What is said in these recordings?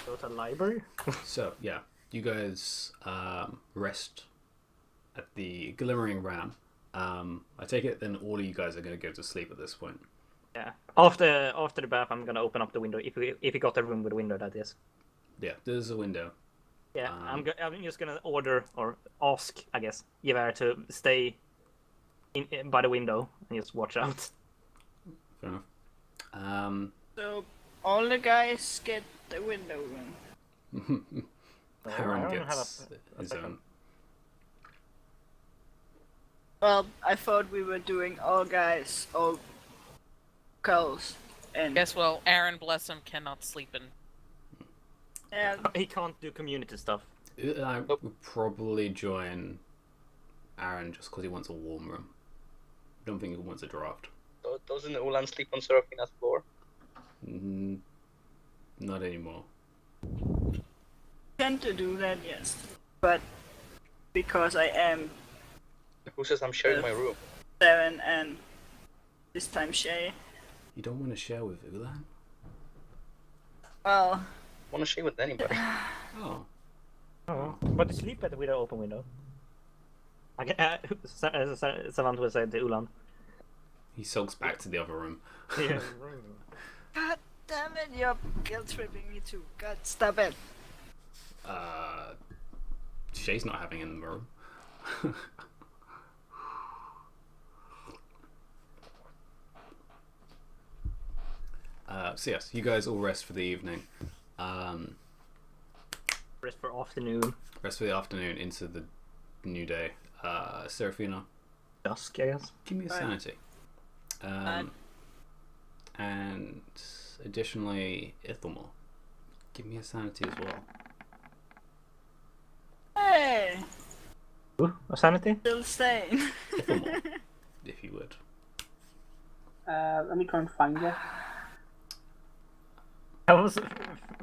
Go to the library. So, yeah, you guys rest at the Glimmering Ram. I take it then all of you guys are going to go to sleep at this point. Yeah. After the bath, I'm gonna open up the window. If we got a room with a window, that is. Yeah, there's a window. Yeah, I'm just gonna order or ask, I guess, Yvar to stay by the window and just watch out. Fair enough. So all the guys get the window room. Aaron I don't have gets a his second. own. Well, I thought we were doing all guys, all girls, and Guess well, Aaron, bless him, cannot sleep in. and He can't do community stuff. I would probably join Aaron just because he wants a warm room. I don't think he wants a draft. So doesn't Ulan sleep on Serafina's floor? Not anymore. tend to do that, yes. But because I am Who says I'm sharing my room? 7 and this time Shay, You don't want to share with Ulan? well, I want to share with anybody. Oh. Oh, but sleep better with an open window. I get Savant would say to Ulan. He sulks back to the other room. Yeah. God damn it, you're guilt tripping me too. God, stop it. Shay's not having in the room. So yes, you guys all rest for the evening. Rest for afternoon. Rest for the afternoon into the new day. Serafina, Dusk, I guess. give me a Fine. sanity. And additionally, Ithelmore, give me a sanity as well. Hey, Ooh, a sanity? still staying. Ithelmore, if you would. Let me try and find it. I was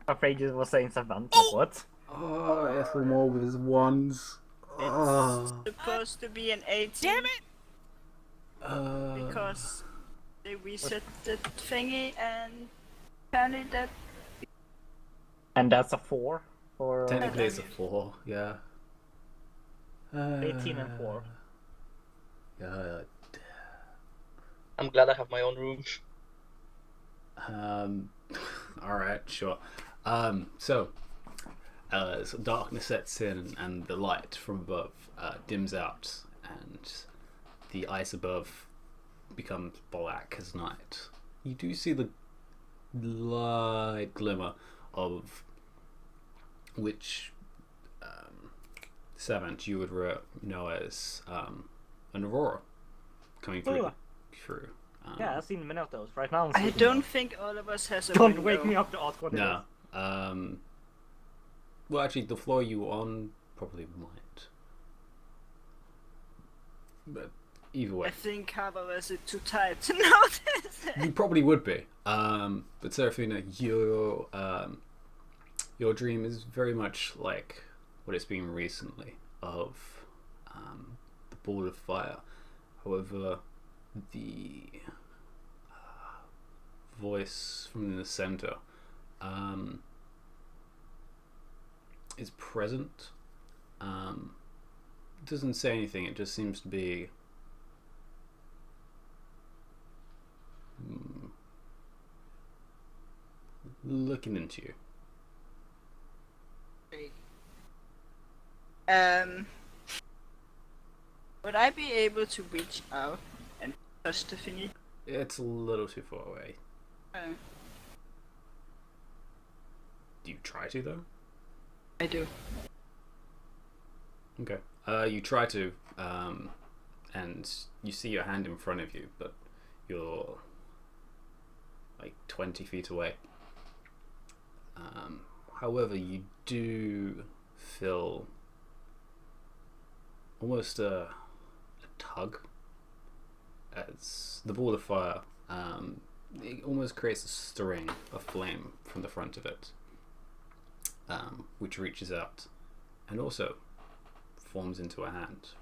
afraid you were saying Savant. Like, what? Oh, Ethelmore with his wands. It's supposed to be an 18. Damn it! Because they reset the thingy and apparently that And that's a 4 for Technically, it's a 4. Yeah. 18 and 4. Yeah. I'm glad I have my own room. All right, sure. So darkness sets in, and the light from above dims out, and the ice above becomes black as night. You do see the light glimmer of which Savant you would know as an aurora coming through. Yeah, I've seen many of those. Right now, I'm I sleeping don't now. think all of us has a Don't window. wake me up to ask what it No. is. Well, actually, the floor you were on probably might. But either way, I think half of us are too tired to notice. you probably would be. But Serafina, your dream is very much like what it's been recently of the ball of fire. However, the voice from the center is present. It doesn't say anything. It just seems to be looking into you. Would I be able to reach out and touch the thingy? It's a little too far away. Do you try to though? I do. Okay. You try to, and you see your hand in front of you, but you're like 20 feet away. However, you do feel almost a tug as the ball of fire. It almost creates a string of flame from the front of it, which reaches out and also forms into a hand.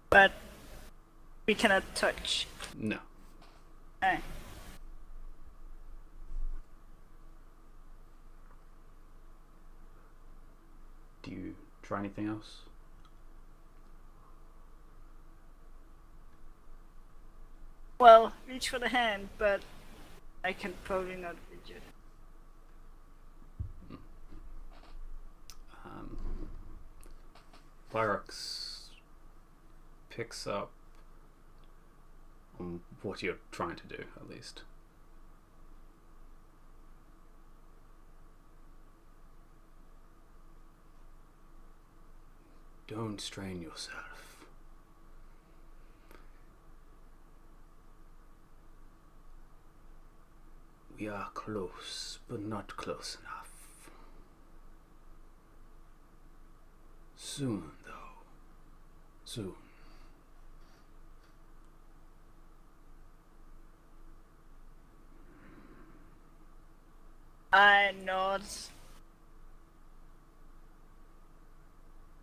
But We cannot touch. No. Alright. Do you try anything else? Well, reach for the hand, but I can probably not reach it. Pyrex picks up on what you're trying to do, at least. Don't strain yourself. We are close, but not close enough. Soon, though. Soon. I nod.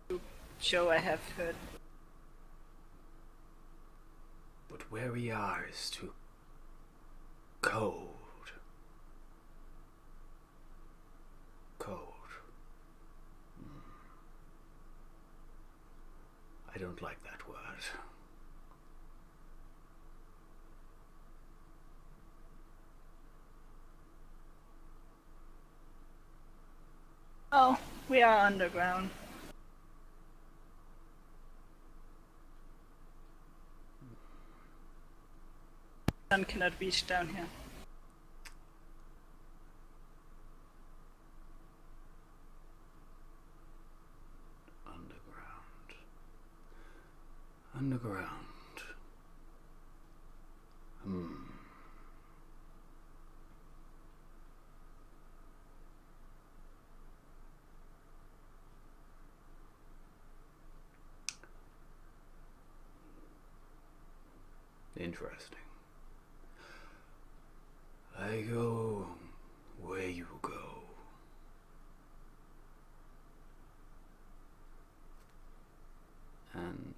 To show I have heard. But where we are is too cold. Cold. I don't like that word. Oh, we are underground. Sun cannot reach down here. Underground. Interesting. I go where you go. And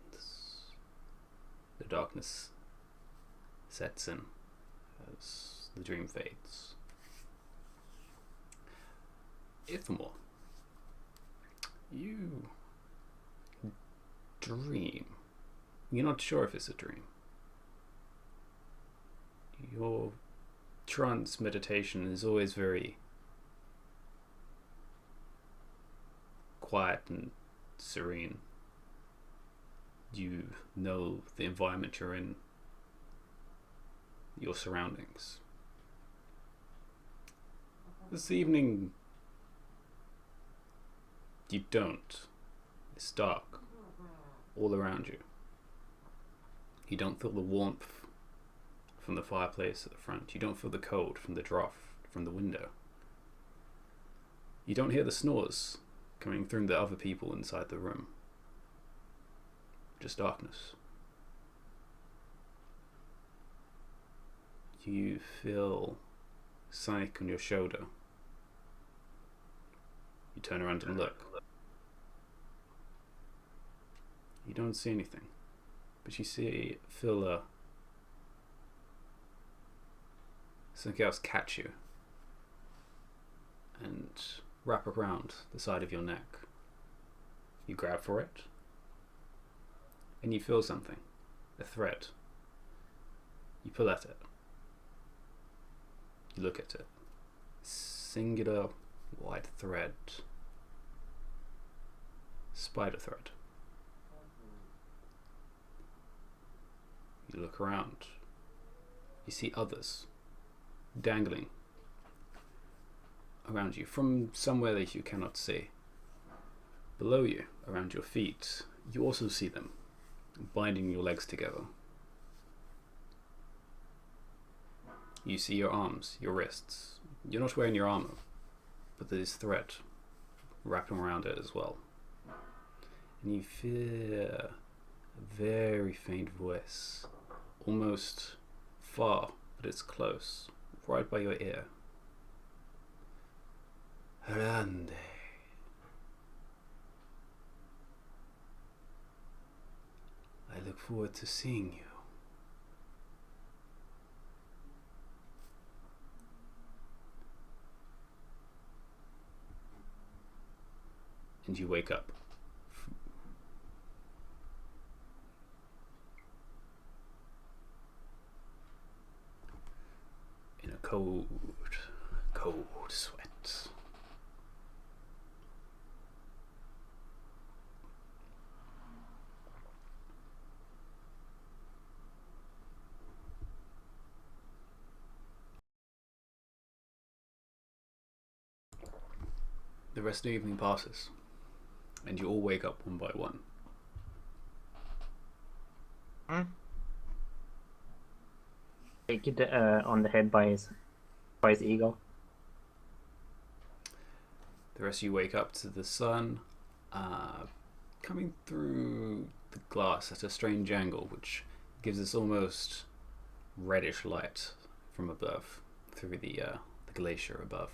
the darkness sets in as the dream fades. Ithamore, you dream. You're not sure if it's a dream. Your trance meditation is always very quiet and serene. You know the environment you're in, your surroundings. This evening, you don't. It's dark all around you. You don't feel the warmth from the fireplace at the front. You don't feel the cold from the draught from the window. You don't hear the snores coming from the other people inside the room. Just darkness. You feel something on your shoulder. You turn around and look. You don't see anything, but you feel something else catch you and wrap around the side of your neck. You grab for it, and you feel something, a thread. You pull at it. You look at it. Singular white thread. Spider thread. You look around. You see others dangling around you from somewhere that you cannot see. Below you, around your feet, you also see them binding your legs together. You see your arms, your wrists. You're not wearing your armor, but there's thread wrapping around it as well. And you hear a very faint voice, almost far, but it's close, right by your ear. Grande. I look forward to seeing you. and you wake up. In a cold sweat. The rest of the evening passes, and you all wake up one by one. Take it on the head by his eagle. The rest of you wake up to the sun coming through the glass at a strange angle, which gives this almost reddish light from above, through the glacier above.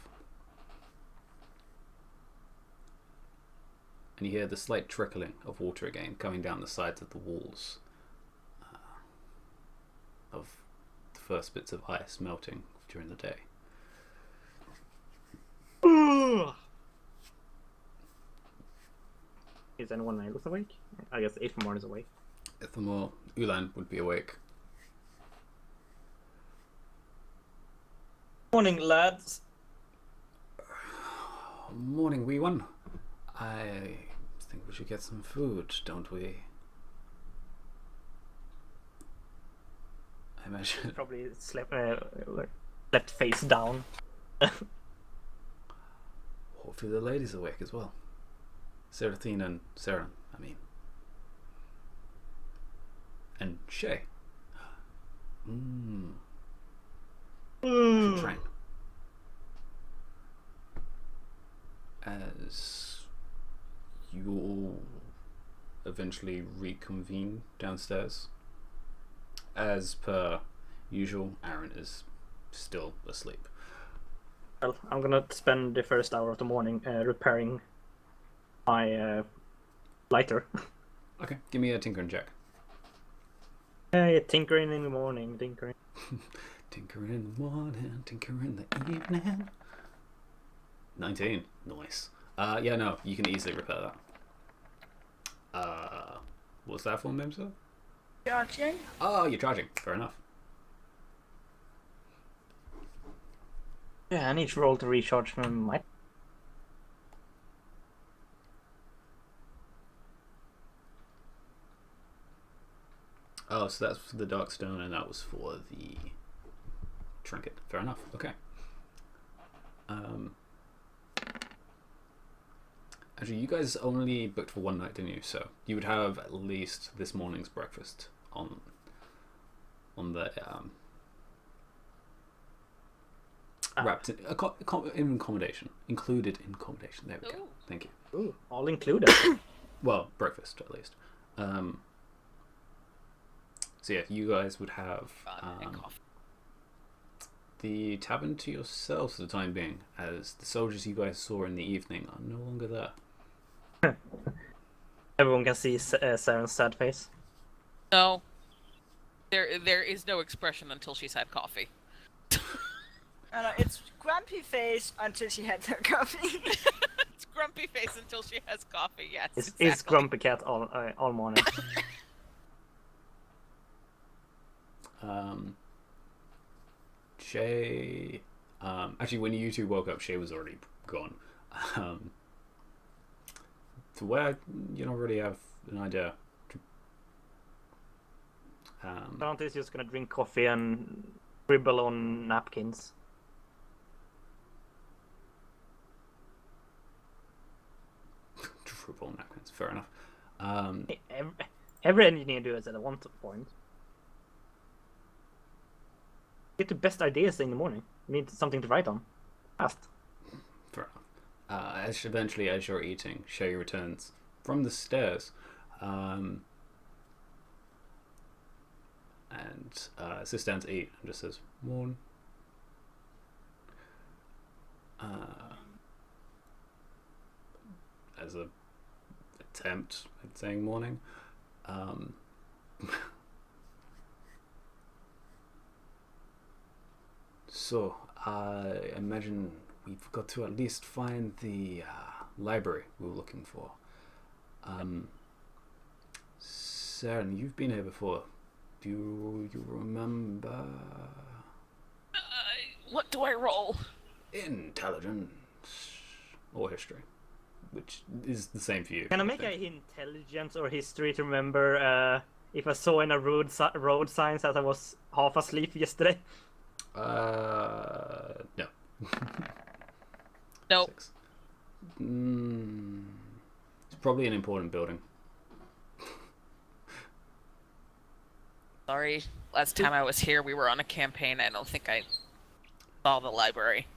And you hear the slight trickling of water again coming down the sides of the walls of the first bits of ice melting during the day. Is anyone else awake? I guess Ithamar is awake. Ithamar, Ulan would be awake. Morning, lads. Morning, wee one. I think we should get some food, don't we? I imagine. Probably slept face down. Hopefully the ladies awake as well. Serathine and Saren, I mean. And Shay. Should train. As you all eventually reconvene downstairs. As per usual, Aaron is still asleep. Well, I'm gonna spend the first hour of the morning repairing my lighter. Okay, give me a tinkering check. Tinkering in the morning, tinkering. Tinker in the morning, tinker in the evening. 19. Nice. Yeah, no, you can easily repair that. What's that for, Mimsa? Charging? Oh, you're charging. Fair enough. Yeah, I need to roll to recharge my. Oh, so that's for the dark stone, and that was for the trinket. Fair enough. Okay. Actually, you guys only booked for one night, didn't you? So you would have at least this morning's breakfast on the wrapped in accommodation, included in accommodation. There we go. Ooh. Ooh, Thank you. all included. Well, breakfast at least. So yeah, you guys would have And coffee. the tavern to yourselves for the time being, as the soldiers you guys saw in the evening are no longer there. Everyone can see Saren's sad face. No. There is no expression until she's had coffee. It's grumpy face until she had her coffee. It's grumpy face until she has coffee, yes. It's exactly. Grumpy Cat all morning. Shay, actually, when you two woke up, Shay was already gone. To where you don't really have an idea. Dante is just gonna drink coffee and scribble on napkins. Triple napkins, fair enough. Every engineer does it at one point. Get the best ideas in the morning. You need something to write on. Fast. Fair enough. Eventually, as you're eating, Shay returns from the stairs, and sits down to eat and just says, "Morn." As a attempt at saying morning. So I imagine we've got to at least find the library we were looking for. Saren, you've been here before. Do you remember? What do I roll? Intelligence or history, which is the same for you. Can I make a intelligence or history to remember if I saw in a road signs as I was half asleep yesterday? No. Nope. 6. It's probably an important building. Sorry. Last time I was here, we were on a campaign. I don't think I saw the library.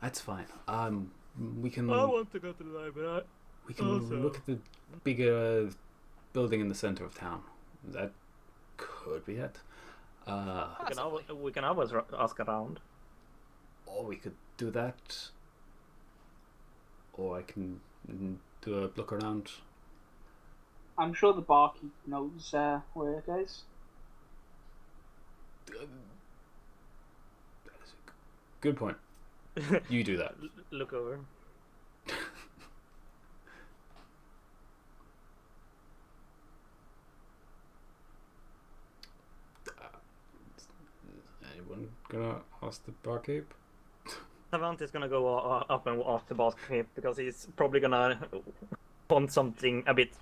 That's fine. We can. I want to go to the library. We can look at the bigger building in the center of town. That could be it. We can always ask around. Or we could do that. Or I can do a look around. I'm sure the barkeep knows where it is. That is a good point. You do that. Look over. Anyone gonna ask the barkeep? Savant is gonna go up and ask the barkeep because he's probably gonna want something a bit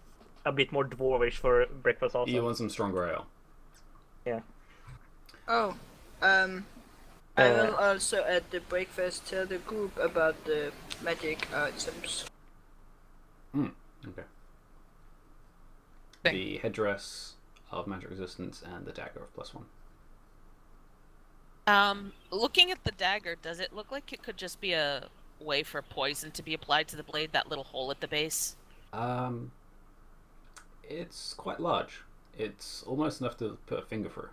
more dwarvish for breakfast also. You want some stronger ale? Yeah. Oh, I will also at the breakfast tell the group about the magic items. Okay. The headdress of magic resistance and the dagger of +1. Looking at the dagger, does it look like it could just be a way for poison to be applied to the blade, that little hole at the base? It's quite large. It's almost enough to put a finger through.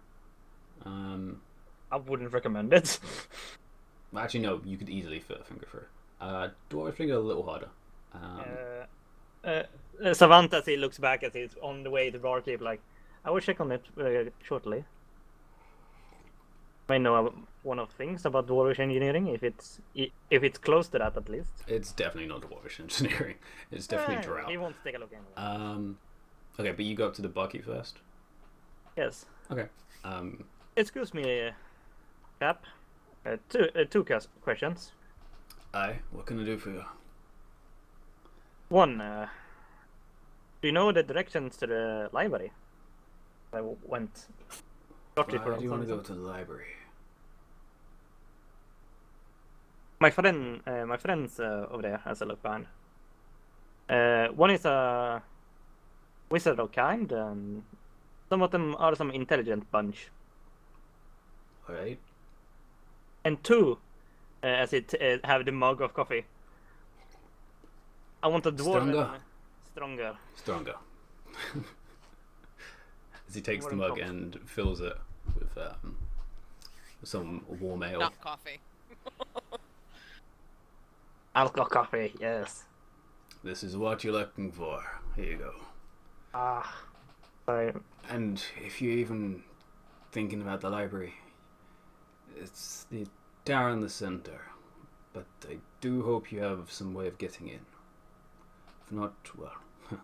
I wouldn't recommend it. Actually, no, you could easily fit a finger through. Dwarf finger a little harder. Savant, as he looks back as he's on the way to barkeep, like, I will check on it shortly. I know one of things about dwarvish engineering, if it's close to that at least. It's definitely not dwarvish engineering. It's definitely drow. He wants to take a look anyway. Okay, but you go up to the barkeep first. Yes. Okay. Excuse me, Cap. Two questions. Aye, what can I do for you? One, do you know the directions to the library? I went. Why do you want to go to the library? My friends over there, as I look behind. One is a wizard of kind, and some of them are some intelligent bunch. Alright. And two, as it have the mug of coffee. I want a dwarf. Stronger. As he takes the mug and fills it with some warm ale. Not coffee. Alcohol coffee, yes. This is what you're looking for. Here you go. Sorry. And if you're even thinking about the library, it's down in the center. But I do hope you have some way of getting in. If not, well, you're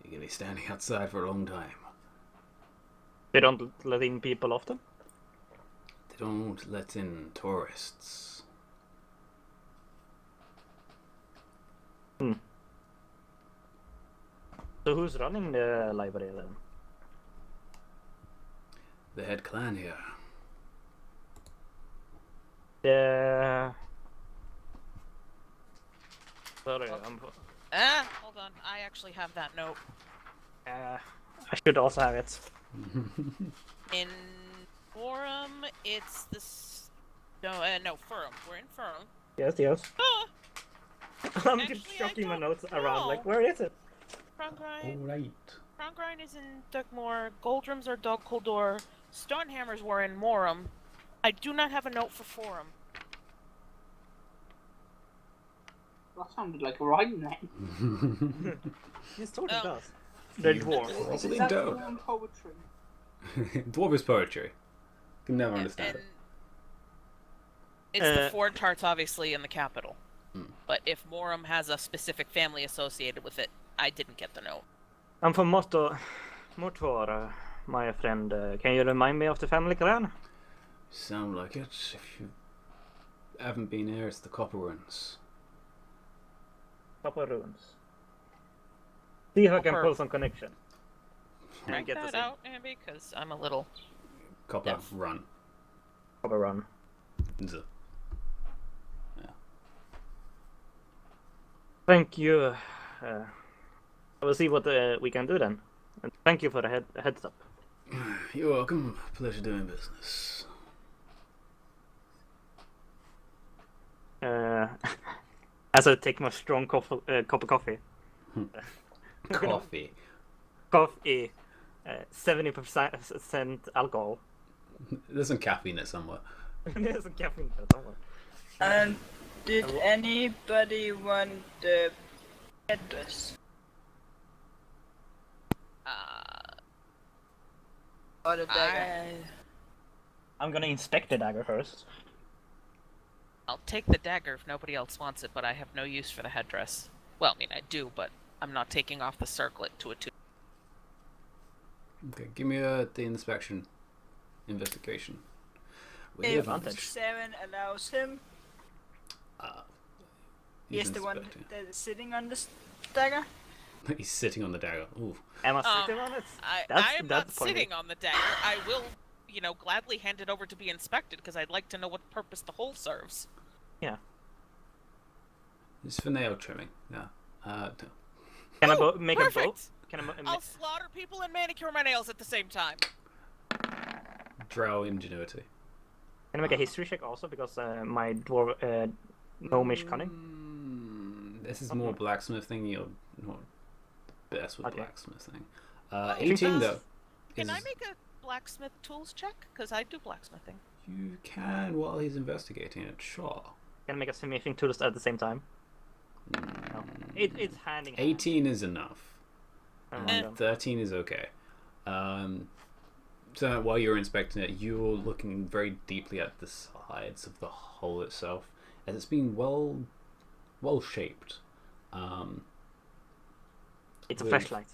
going to be standing outside for a long time. They don't let in people often? They don't let in tourists. So who's running the library then? The head clan here. Sorry, Hold on. I actually have that note. I should also have it. In Forum, it's the... No, Furum. We're in Furum. Yes. Ah! I'm Actually, just chucking I my don't notes around, know. like, where is it? Alright. Krongrind is in Dugmore, Goldrums are Dog Koldor, Stonehammers were in Morum. I do not have a note for Forum. That sounded like a rhyme then. Yes, totally Oh. does. The dwarf. Probably Is that don't. Roman poetry? Dwarvish poetry. Can never And understand it. it's the Ford Tarts, obviously, in the capital. But if Morum has a specific family associated with it, I didn't get the note. I'm from Motor, my friend. Can you remind me of the family clan? Sound like it. If you haven't been here, it's the Copper Runes. Copper runes. See if I can Copper. pull some connection. And Write get to that see. out, Andy, because I'm a little... Copper Yes. Run. Copper run. Z. Thank you. I will see what we can do then. And thank you for the heads up. You're welcome. Pleasure doing business. As I take my strong cup of coffee. Coffee. Coffee, 70% alcohol. There's some caffeine there somewhere. There's some caffeine there somewhere. Did anybody want the headdress? Or the dagger? I'm gonna inspect the dagger first. I'll take the dagger if nobody else wants it, but I have no use for the headdress. Well, I mean, I do, but I'm not taking off the circlet to a two. Okay, give me the inspection. Investigation. With If advantage. 7 allows him, He's he's the one inspecting. that is sitting on this dagger. He's sitting on the dagger. Ooh. Am I sitting on it? I am not the point. sitting on the dagger. I will, gladly hand it over to be inspected because I'd like to know what purpose the hole serves. Yeah. It's for nail trimming. Yeah. No. Can I make a bow? Perfect. Can I I'll slaughter people and manicure my nails at the same time. Drow ingenuity. Can I make a history check also because my dwarf gnomish cunning? This is more blacksmithing. You're not the best with Okay. blacksmithing. think 18 that's- though. Can I is- make a blacksmith tools check? Because I do blacksmithing. You can while he's investigating it. Sure. Can I make a smithing tools at the same time? No. It's hand in hand. 18 is enough. Oh, Eh. no. 13 is okay. So while you're inspecting it, you're looking very deeply at the sides of the hole itself, as it's been well shaped. It's a with- flashlight.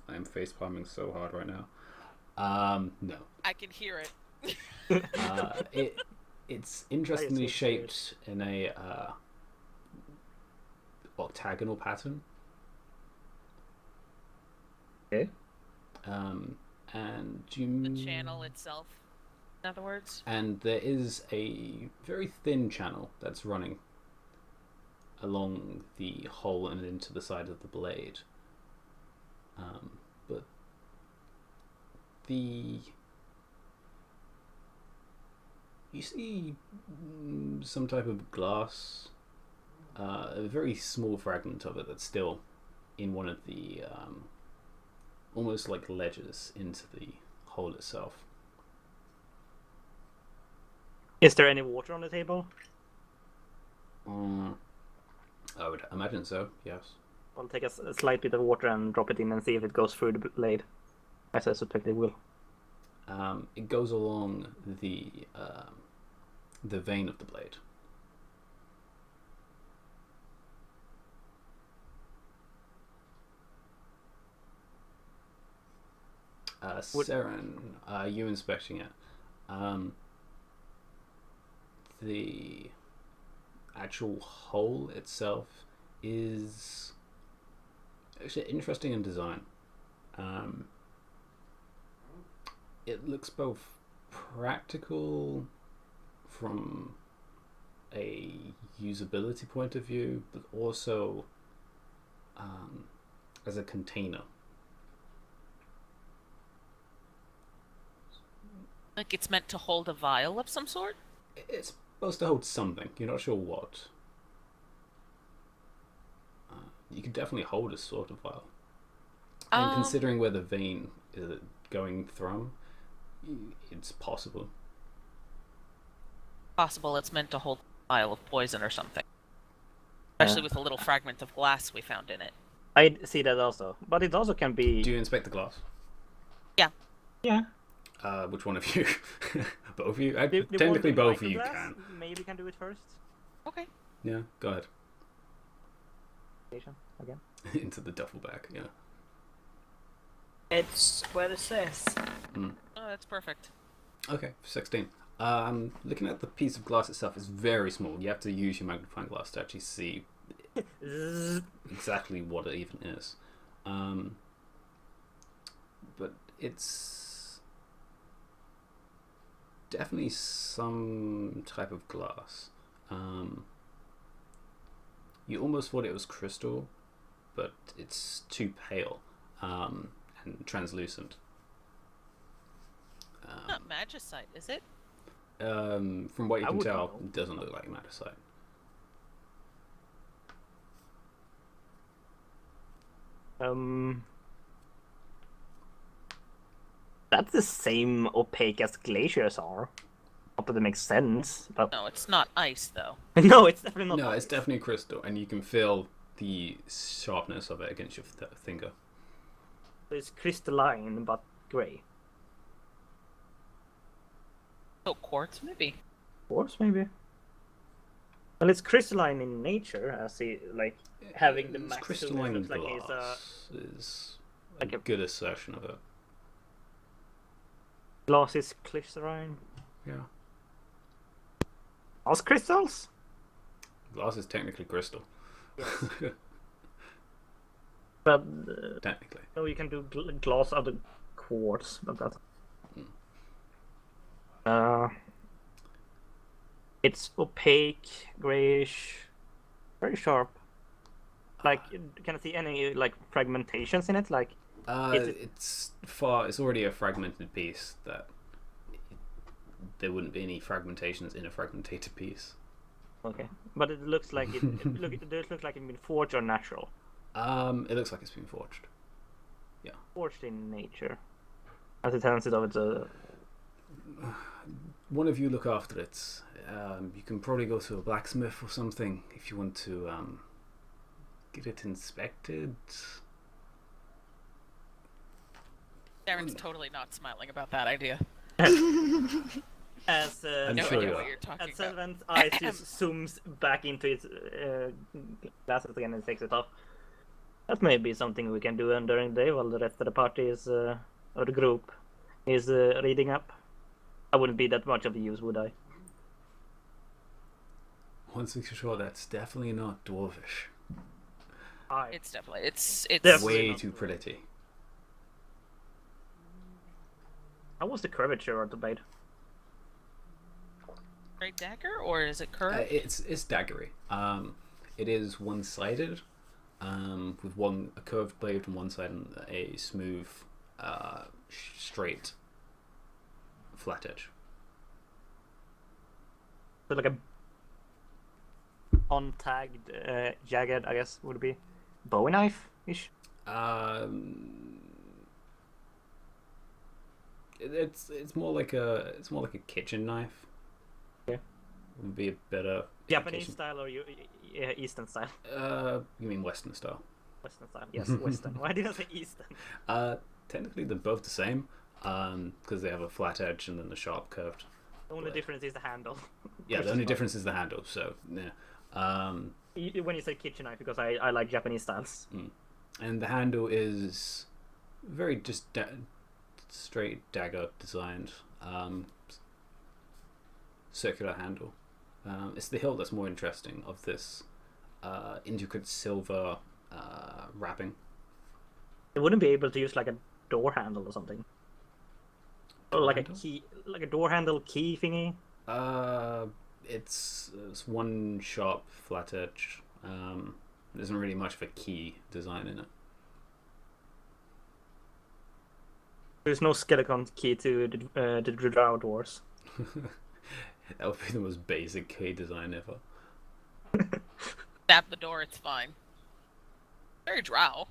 I am face palming so hard right now. No. I can hear it. It's interestingly so weird. shaped in a octagonal pattern. Okay. And you The channel itself, in other words. and there is a very thin channel that's running along the hole and into the side of the blade. But you see some type of glass, a very small fragment of it that's still in one of the almost like ledges into the hole itself. Is there any water on the table? I would imagine so, yes. I'll take a slight bit of water and drop it in and see if it goes through the blade. As I suspect it will. It goes along the vein of the blade. Seren, you inspecting it. The actual hole itself is actually interesting in design. It looks both practical from a usability point of view, but also as a container. Like it's meant to hold a vial of some sort? It's supposed to hold something. You're not sure what. You could definitely hold a sort of vial. And considering where the vein is going from, it's possible. Possible it's meant to hold a vial of poison or something. Especially with a little fragment of glass we found in it. I see that also, but it also can be. Do you inspect the glass? Yeah. Yeah. Which one of you? Both of you? The one Technically, with both of you microglass, can. Maybe can do it first. Okay. Yeah, go ahead. Again. Into the duffel bag, yeah. It's what it says. Oh, that's perfect. Okay, 16. Looking at the piece of glass itself, it's very small. You have to use your magnifying glass to actually see exactly what it even is. But it's definitely some type of glass. You almost thought it was crystal, but it's too pale and translucent. Not magicite, is it? From what you I can wouldn't tell, know. it doesn't look like magicite. That's the same opaque as glaciers are. Not that it makes sense, but No, it's not ice though. no, it's definitely not. No, ice. it's definitely crystal, and you can feel the sharpness of it against your finger. It's crystalline but grey. Oh, quartz maybe. Quartz, maybe. Well, it's crystalline in nature, as having the It's max crystalline looks like glass is like a a- good assertion of it. glass is crystalline. Yeah, As crystals? glass is technically crystal. Yes. But Technically. no, you can do glass out of quartz, but that's. It's opaque, grayish, very sharp. Like, can I see any fragmentations in it? Like, Is it- It's already a fragmented piece that there wouldn't be any fragmentations in a fragmented piece. okay, but it looks like it. It does look like it's been forged or natural. It looks like it's been forged. Forged in nature. As it turns it over to. One of you look after it. You can probably go to a blacksmith or something if you want to get it inspected. Darren's totally not smiling about that idea. As I'm No sure idea you what are. you're talking as about. Sylvan's eyes just zooms back into its glasses again and takes it off. That may be something we can do during the day while the rest of the party is, or the group, is reading up. I wouldn't be that much of a use, would I? Once we're sure that's definitely not dwarvish. It's definitely it's Definitely Way not too dwarvish. pretty. How was the curvature of the blade? straight dagger or is it curved? It's daggery. It is one-sided, with a curved blade on one side and a smooth, straight, flat edge. So like a untagged, jagged, I guess would it be Bowie knife ish. It's more like a kitchen knife. Yeah. Would be a better Japanese indication. style or Eastern style? You mean Western style? Western style. Yes, Western. Why did I say Eastern? Technically they're both the same, because they have a flat edge and then the sharp curved. The only difference is the handle. Yeah, the only difference is the handle. So yeah. When you say kitchen knife, because I like Japanese styles. And the handle is very just straight dagger designed, circular handle. It's the hilt that's more interesting of this intricate silver wrapping. It wouldn't be able to use like a door handle or something. Or like handle? a key, like a door handle key thingy. It's one sharp flat edge. There isn't really much of a key design in it. There's no skeleton key to the Drow doors. That would be the most basic key design ever. Stab the door, it's fine. Very drow.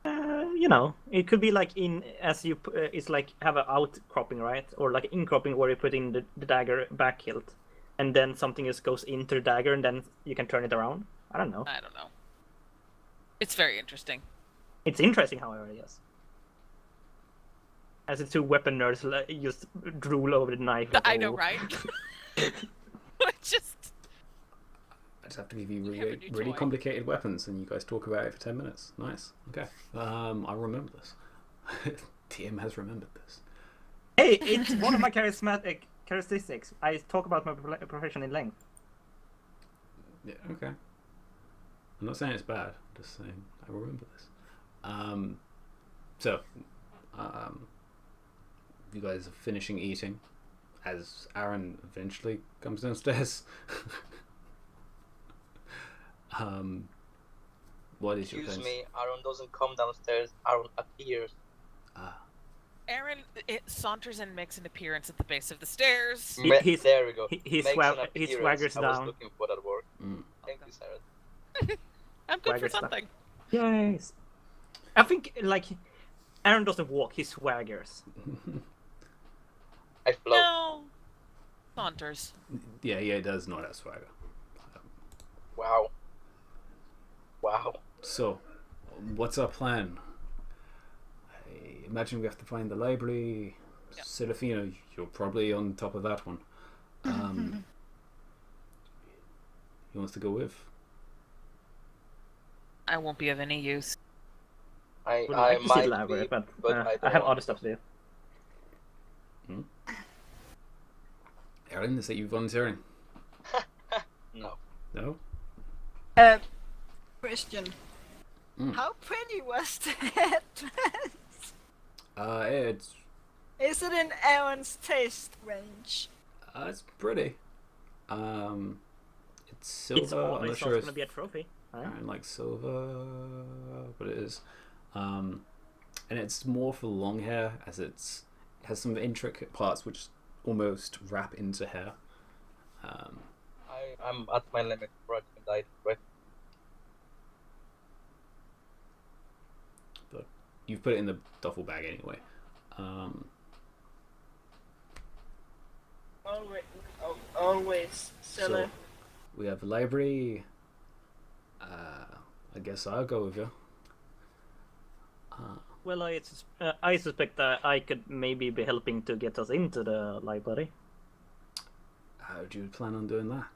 You know, it could be like it's like have an outcropping, right? Or like incropping where you put in the dagger back hilt, and then something just goes into the dagger, and then you can turn it around. I don't know. I don't know. It's very interesting. It's interesting, however, yes. As the two weapon nerds just drool over the knife. I know, right? Just I just have to give you We have a really, new really toy. complicated weapons, and you guys talk about it for 10 minutes. Nice. Okay. I remember this. TM has remembered this. Hey, it's one of my characteristics. I talk about my profession in length. Yeah. Okay. I'm not saying it's bad. I'm just saying I remember this. So, you guys are finishing eating as Aaron eventually comes downstairs. What is your Excuse plan? me, Aaron doesn't come downstairs. Aaron appears. Aaron saunters and makes an appearance at the base of the stairs. There we go. He Makes an he appearance. swaggers I was down. looking for that word. Thank you, Sarah. I'm good for Swaggers down. something. Yes. I think like Aaron doesn't walk; he swaggers. I float. No. Saunters. Yeah, it does not have swagger. Wow. Wow. So, what's our plan? I imagine we have to find the library. Yep. Serafina, you're probably on top of that one. Who wants to go with? I won't be of any use. I Would like to see might the library, be, but I I have don't. other stuff to do. Erin, is that you volunteering? No. No? Question. Mm. How pretty was the headdress? Is it in Aaron's taste range? It's pretty. It's silver. It's I'm always not sure going if to be a trophy. Right? Aaron likes silver, but it is. And it's more for long hair, as it has some intricate parts which almost wrap into hair. I'm at my limit before I can die. Right? But you've put it in the duffel bag anyway. Always. So Seller. we have the library. I guess I'll go with you. Well, I suspect that I could maybe be helping to get us into the library, How do you plan on doing that?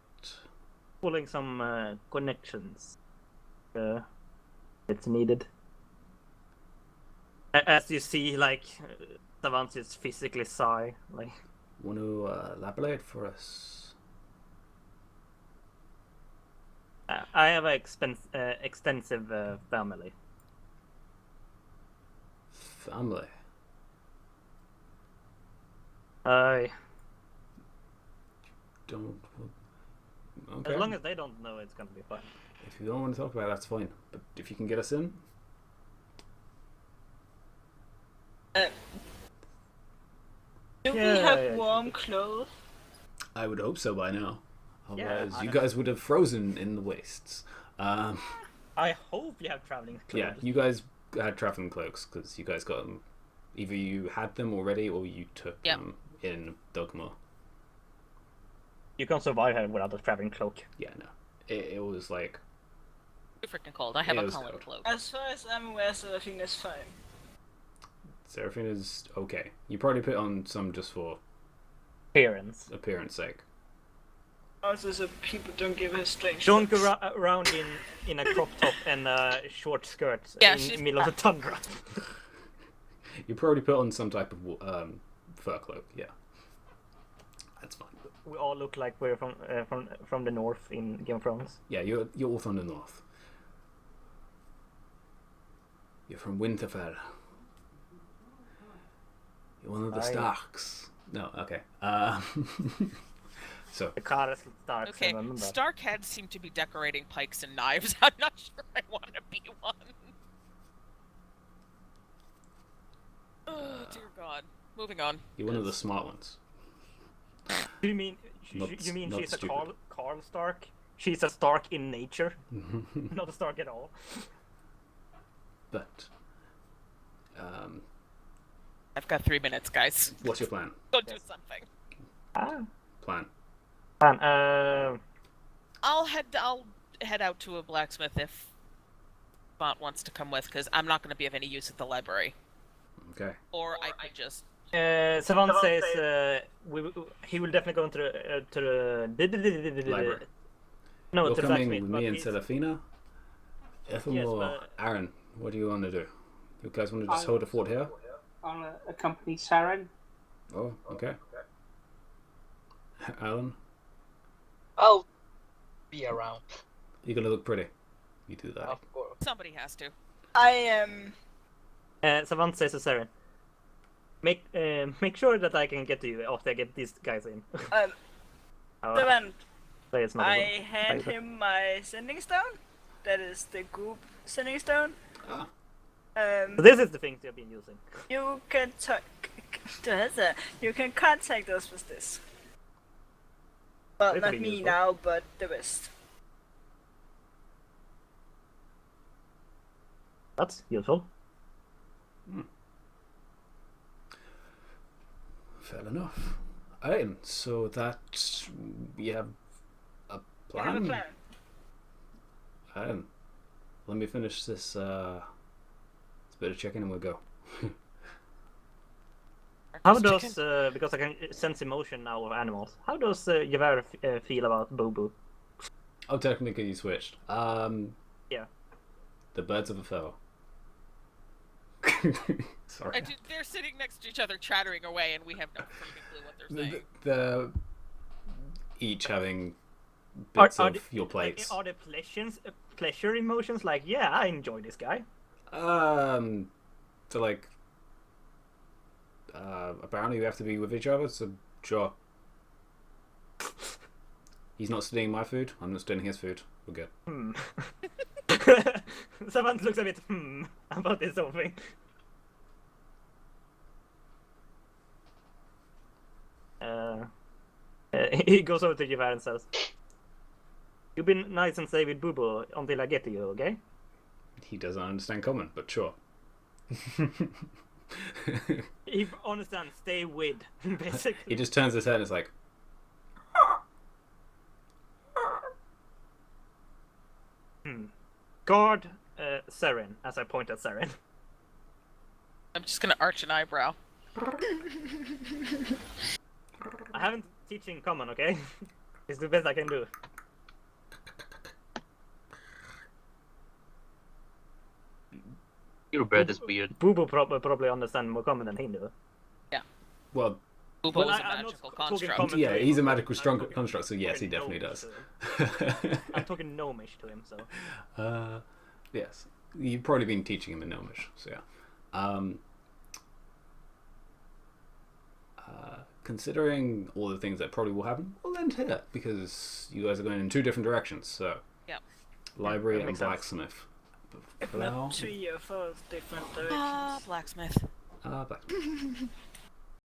pulling some connections. It's needed. As you see, like Savant just physically sigh, like. Want to elaborate for us? I have an extensive family. Family. I Don't. Okay. As long as they don't know, it's gonna be fine. If you don't want to talk about it, that's fine. But if you can get us in, Do we Yeah, have yeah. warm clothes? I would hope so by now. Otherwise, I you know. guys would have frozen in the wastes. I hope you have traveling clothes. Yeah, you guys had traveling cloaks because you guys got them. Either you had them already or you took Yep. them in Dogma. You can survive here without a traveling cloak. Yeah, no. It was like, Too freaking cold. I have Yeah, it a was Colin cold. cloak. As far as I'm aware, Seraphine is fine. Seraphina's okay. You probably put on some just for Appearance. appearance sake. Also, so people don't give her strange Don't go looks. around in a crop top and short skirts Yeah, in she's- the middle of the tundra. You probably put on some type of fur cloak. Yeah, that's fine. We all look like we're from the north in Game of Thrones. Yeah, you're all from the north. You're from Winterfell. You're one of the Aye. Starks. No, okay. So The Karas Starks. Okay, remember. Stark heads seem to be decorating pikes and knives. I'm not sure I want to be one. Oh, dear God. Moving on. you're one of the smart ones. Do you mean Not- you mean not she's a stupid. Carl Stark? She's a Stark in nature, not a Stark at all. But I've got 3 minutes, guys. what's your plan? Go do something. Plan. I'll head out to a blacksmith if Bont wants to come with, because I'm not going to be of any use at the library. Okay. Or I could just. Savant says he will definitely go into the Library. No, You're to the coming blacksmith. with but me and he's- Serafina? Ethelmore, but- Aaron, what do you want to do? You guys want to just I- hold the fort here? I'll accompany Saren. Oh, okay. Alan, I'll be around, you're gonna look pretty. You do that. of course. Somebody has to. I am. Savant says to Saren, make sure that I can get to you after I get these guys in. Oh, Seven, say it's not I a- hand him my sending stone. That is the group sending stone. Ah. So this is the things you've been using. You can you can contact us with this. Well, This not will be me useful. now, but the rest. That's useful. Fair enough. Alright, so that we have a We have a plan. plan. Alright, let me finish this bit of checking and we'll go. How Breakfast does, chicken. because I can sense emotion now of animals, how does Yavar feel about Boo Boo? Oh, technically you switched. Yeah. The birds of a feather. Sorry. They're sitting next to each other, chattering away, and we have no freaking clue what they're saying. The each having bits of your plates. Are there pleasure emotions like, yeah, I enjoy this guy? So like, apparently we have to be with each other. So sure. He's not stealing my food. I'm not stealing his food. We're good. Savant looks a bit about this whole thing. He goes over to Yavar and says, "You've been nice and safe with Boo Boo until I get to you, okay?" He doesn't understand common, but sure. He understands, stay with, basically. He just turns his head and is like, Guard Saren, as I point at Saren. I'm just gonna arch an eyebrow. I haven't teaching common, okay? It's the best I can do. Your bird is weird. Boo Boo probably understand more common than he do. well, Boobo Well, is a I'm not magical talking construct. common. yeah, he's a magical I'm strong talking- construct, so yes, he talking definitely gnomish does. to him. I'm talking gnomish to him, so. Yes, you've probably been teaching him in Gnomish, so yeah. Considering all the things that probably will happen, we'll end here because you guys are going in two different directions. So, Yep. library that and makes sense. blacksmith. If For now, not 3 or 4 different Ah, directions. blacksmith. black.